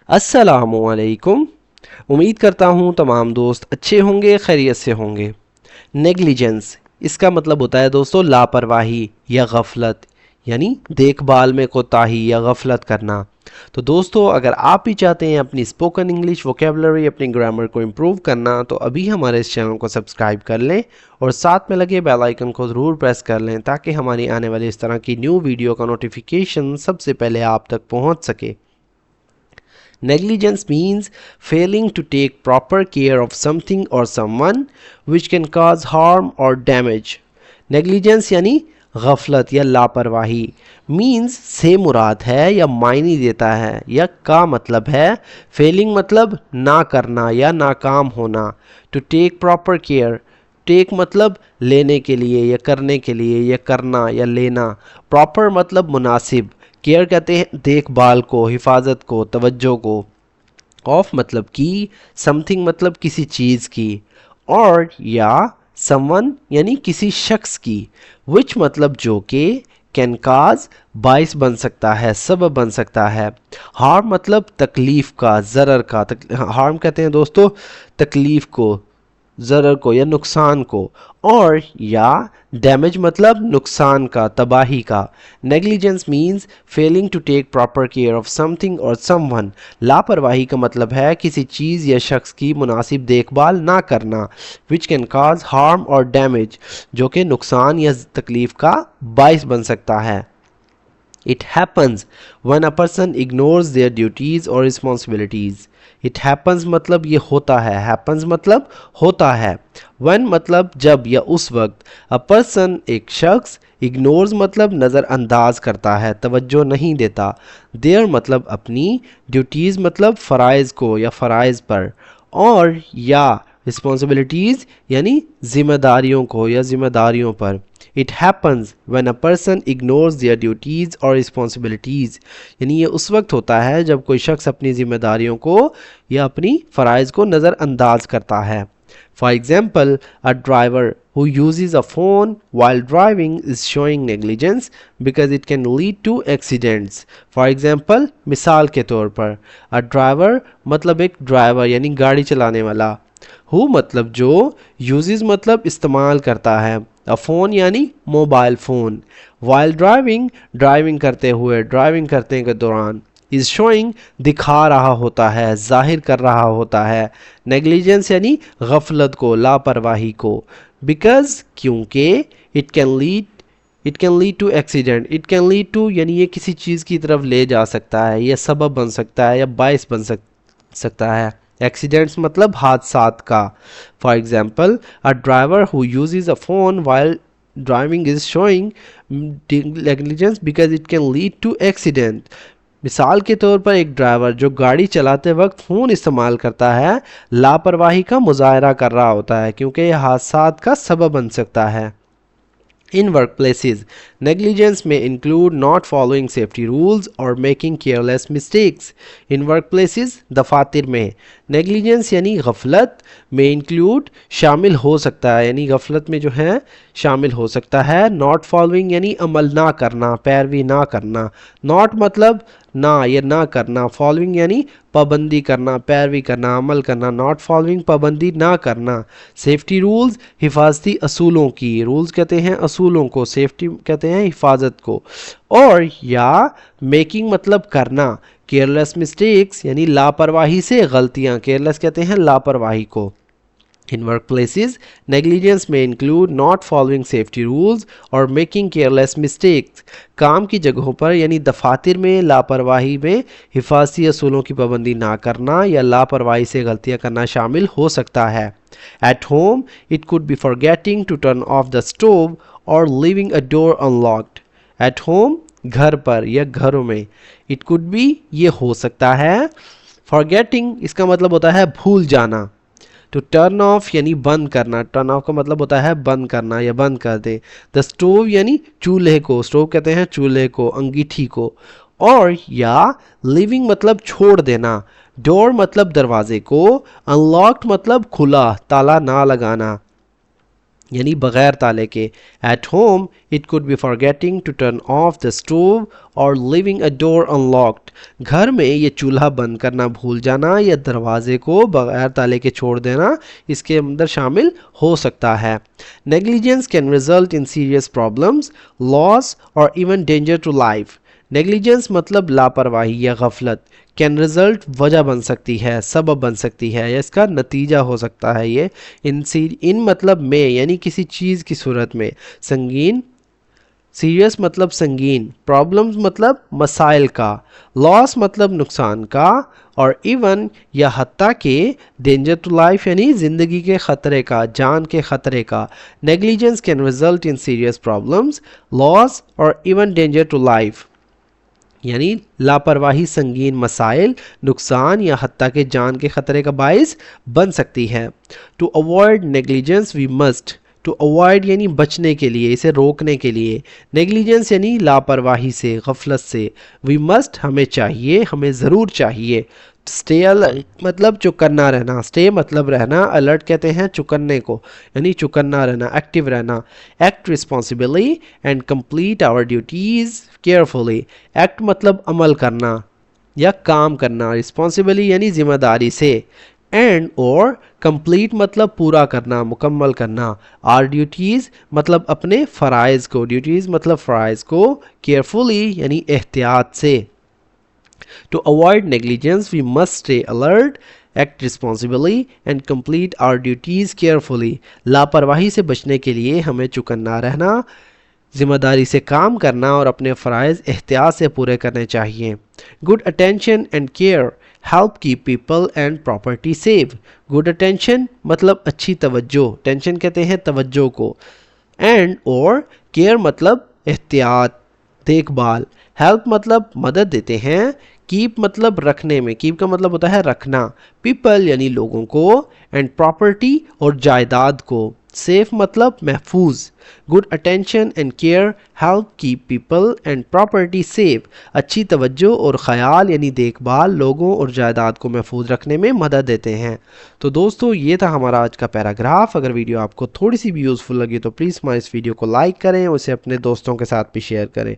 अस्सलामुअलैकुम। उम्मीद करता हूँ तमाम दोस्त अच्छे होंगे, खैरियत से होंगे। नेग्लिजेंस इसका मतलब होता है दोस्तों लापरवाही या गफलत, यानी देखभाल में कोताही या गफलत करना। तो दोस्तों अगर आप भी चाहते हैं अपनी स्पोकन इंग्लिश वोकेबलरी, अपनी ग्रामर को इम्प्रूव करना, तो अभी हमारे इस चैनल को सब्सक्राइब कर लें और साथ में लगे बेल आइकन को ज़रूर प्रेस कर लें ताकि हमारी आने वाली इस तरह की न्यू वीडियो का नोटिफिकेशन सबसे पहले आप तक पहुंच सके। Negligence means failing to take proper care of something or someone which can cause harm or damage. Negligence यानी गफलत या लापरवाही। मीन्स से मुराद है या मायने देता है या का मतलब है फेलिंग मतलब ना करना या नाकाम होना। To take proper care, take मतलब लेने के लिए या करने के लिए या करना या लेना। प्रॉपर मतलब मुनासिब, केयर कहते हैं देखभाल को, हिफाजत को, तवज्जो को। ऑफ मतलब की, समथिंग मतलब किसी चीज़ की, और या समवन यानी किसी शख्स की, विच मतलब जो कि, कैन काज बाइस बन सकता है, सबब बन सकता है। हार्म मतलब तकलीफ़ का, ज़रर का। हार्म कहते हैं दोस्तों तकलीफ़ को, ज़रर को या नुकसान को। और या डैमेज मतलब नुकसान का, तबाही का। Negligence means failing to take proper care of something और समवन। लापरवाही का मतलब है किसी चीज़ या शख्स की मुनासिब देखभाल ना करना। विच कैन काज हार्म और डैमेज, जो कि नुकसान या तकलीफ़ का बाइस बन सकता है। It happens when a person ignores their duties or responsibilities. It happens मतलब ये होता है, happens मतलब होता है। When मतलब जब या उस वक्त। A person एक शख्स, ignores मतलब नज़रअंदाज करता है, तवज्जो नहीं देता। Their मतलब अपनी, duties मतलब फ़राइज़ को या फ़राइज़ पर, और या रिस्पॉन्सिबिलिटीज़ यानी जिम्मेदारियों को या जिम्मेदारियों पर। It happens when a person ignores their duties और रिस्पॉन्सिबिलिटीज़, यानी ये उस वक्त होता है जब कोई शख्स अपनी जिम्मेदारियों को या अपनी फ़राइज़ को नज़रअंदाज करता है। For example, a driver who uses a phone while driving is showing negligence because it can lead to accidents. For example, मिसाल के तौर पर, a driver मतलब एक ड्राइवर यानी गाड़ी चलाने वाला। हु मतलब जो, यूजेस मतलब इस्तेमाल करता है, अ फ़ोन यानी mobile phone, while driving driving करते हुए, ड्राइविंग करने के दौरान, इज़ शोइंग दिखा रहा होता है, जाहिर कर रहा होता है, नेग्लिजेंस यानी गफलत को, लापरवाही को। बिकॉज क्योंकि, it can lead to accident, it can lead to यानी ये किसी चीज़ की तरफ ले जा सकता है, यह सबब बन सकता है या बाइस बन सकता है। एक्सीडेंट्स मतलब हादसात का। For example, a driver who uses a phone while driving is showing negligence because it can lead to accident. मिसाल के तौर पर एक ड्राइवर जो गाड़ी चलाते वक्त फ़ोन इस्तेमाल करता है, लापरवाही का मुजाहरा कर रहा होता है क्योंकि यह हादसात का सबब बन सकता है। In workplaces, negligence may include not following safety rules or making careless mistakes. In workplaces, दफातर में negligence यानी गफलत में include शामिल हो सकता है, यानी गफलत में जो है शामिल हो सकता है। not following यानी अमल ना करना, पैरवी ना करना। not मतलब ना या ना करना, फॉलोइंग यानी पाबंदी करना, पैरवी करना, अमल करना। नॉट फॉलोइंग पाबंदी ना करना। सेफ्टी रूल्स हिफाजती असूलों की, रूल्स कहते हैं असूलों को, सेफ्टी कहते हैं हिफाजत को। और या मेकिंग मतलब करना, केयरलेस मिस्टेक्स यानी लापरवाही से गलतियां, केयरलेस कहते हैं लापरवाही को। In workplaces, negligence may include not following safety rules or making careless mistakes. काम की जगहों पर यानी दफातर में लापरवाही में हिफाजती असूलों की पाबंदी ना करना या लापरवाही से गलतियां करना शामिल हो सकता है। At home, it could be forgetting to turn off the stove or leaving a door unlocked. At home, घर पर या घरों में। It could be ये हो सकता है। Forgetting इसका मतलब होता है भूल जाना। टू टर्न ऑफ यानी बंद करना, टर्न ऑफ का मतलब होता है बंद करना या बंद कर दे। द स्टोव यानी चूल्हे को, स्टोव कहते हैं चूल्हे को, अंगीठी को। और या लिविंग मतलब छोड़ देना, डोर मतलब दरवाजे को, अनलॉक्ड मतलब खुला, ताला ना लगाना। यानी बगैर ताले के। At home it could be forgetting to turn off the stove और लिविंग अ डोर अनलॉक्ड। घर में ये चूल्हा बंद करना भूल जाना या दरवाजे को बगैर ताले के छोड़ देना इसके अंदर शामिल हो सकता है। Negligence can result in serious problems, loss और even danger to life. Negligence मतलब लापरवाही या गफलत, कैन रिजल्ट वजह बन सकती है, सबब बन सकती है या इसका नतीजा हो सकता है। ये इन मतलब में यानी किसी चीज़ की सूरत में। संगीन, सीरियस मतलब संगीन, प्रॉब्लम्स मतलब मसाइल का, लॉस मतलब नुकसान का, और इवन या हत्ता के डेंजर टू लाइफ यानी ज़िंदगी के ख़तरे का, जान के ख़तरे का। Negligence can result in serious problems, loss और इवन डेंजर टू लाइफ यानी लापरवाही संगीन मसाइल, नुकसान या हत्ता के जान के खतरे का बायस बन सकती है। To avoid negligence we must, to avoid यानी बचने के लिए, इसे रोकने के लिए। नेग्लिजेंस यानी लापरवाही से, गफलत से। वी मस्ट हमें चाहिए, हमें ज़रूर चाहिए। स्टे अलर्ट मतलब चौकन्ना रहना, स्टे मतलब रहना, अलर्ट कहते हैं चौकन्ने को, यानी चौकन्ना रहना, एक्टिव रहना। Act responsibly and complete our duties carefully. Act मतलब अमल करना या काम करना, रिस्पॉन्सिबली यानी जिम्मेदारी से, एंड और कंप्लीट मतलब पूरा करना, मुकम्मल करना। आर ड्यूटीज़ मतलब अपने फ़राइज़ को, ड्यूटीज़ मतलब फ़राइज़ को, केयरफुली यानी एहतियात से। To avoid negligence, we must stay alert, act responsibly and complete our duties carefully. लापरवाही से बचने के लिए हमें चौकन्ना रहना, जिम्मेदारी से काम करना और अपने फ़राइज़ एहतियात से पूरे करने चाहिए। Good attention and care help keep people and property safe. Good attention मतलब अच्छी तवज्जो, टेंशन कहते हैं तवज्जो को, एंड और केयर मतलब एहतियात, देखभाल। हेल्प मतलब मदद देते हैं, कीप मतलब रखने में, कीप का मतलब होता है रखना, पीपल यानी लोगों को, एंड प्रॉपर्टी और जायदाद को, सेफ मतलब महफूज। Good attention and care help keep people and property safe. अच्छी तवज्जो और ख़याल यानी देखभाल लोगों और जायदाद को महफूज रखने में मदद देते हैं। तो दोस्तों ये था हमारा आज का पैराग्राफ। अगर वीडियो आपको थोड़ी सी भी यूज़फुल लगी तो प्लीज़ हमारे इस वीडियो को लाइक करें, उसे अपने दोस्तों के साथ भी शेयर करें।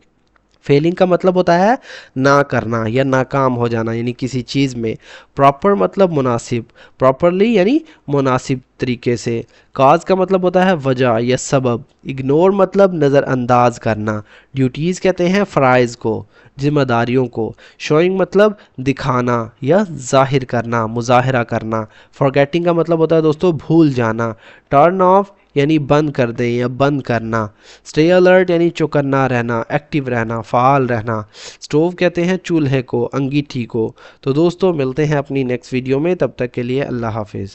फेलिंग का मतलब होता है ना करना या नाकाम हो जाना, यानी किसी चीज़ में। प्रॉपर मतलब मुनासिब, प्रॉपरली यानी मुनासिब तरीके से। काज का मतलब होता है वजह या सबब। इग्नोर मतलब नज़रअंदाज करना। ड्यूटीज़ कहते हैं फ़राइज़ को, जिम्मेदारियों को। शोइंग मतलब दिखाना या जाहिर करना, मुजाहरा करना। फॉरगेटिंग का मतलब होता है दोस्तों भूल जाना। टर्न ऑफ यानी बंद कर दें या बंद करना। स्टे अलर्ट यानी चौकन्ना रहना, एक्टिव रहना, फ़ाल रहना। स्टोव कहते हैं चूल्हे को, अंगीठी को। तो दोस्तों मिलते हैं अपनी नेक्स्ट वीडियो में, तब तक के लिए अल्लाह हाफिज़।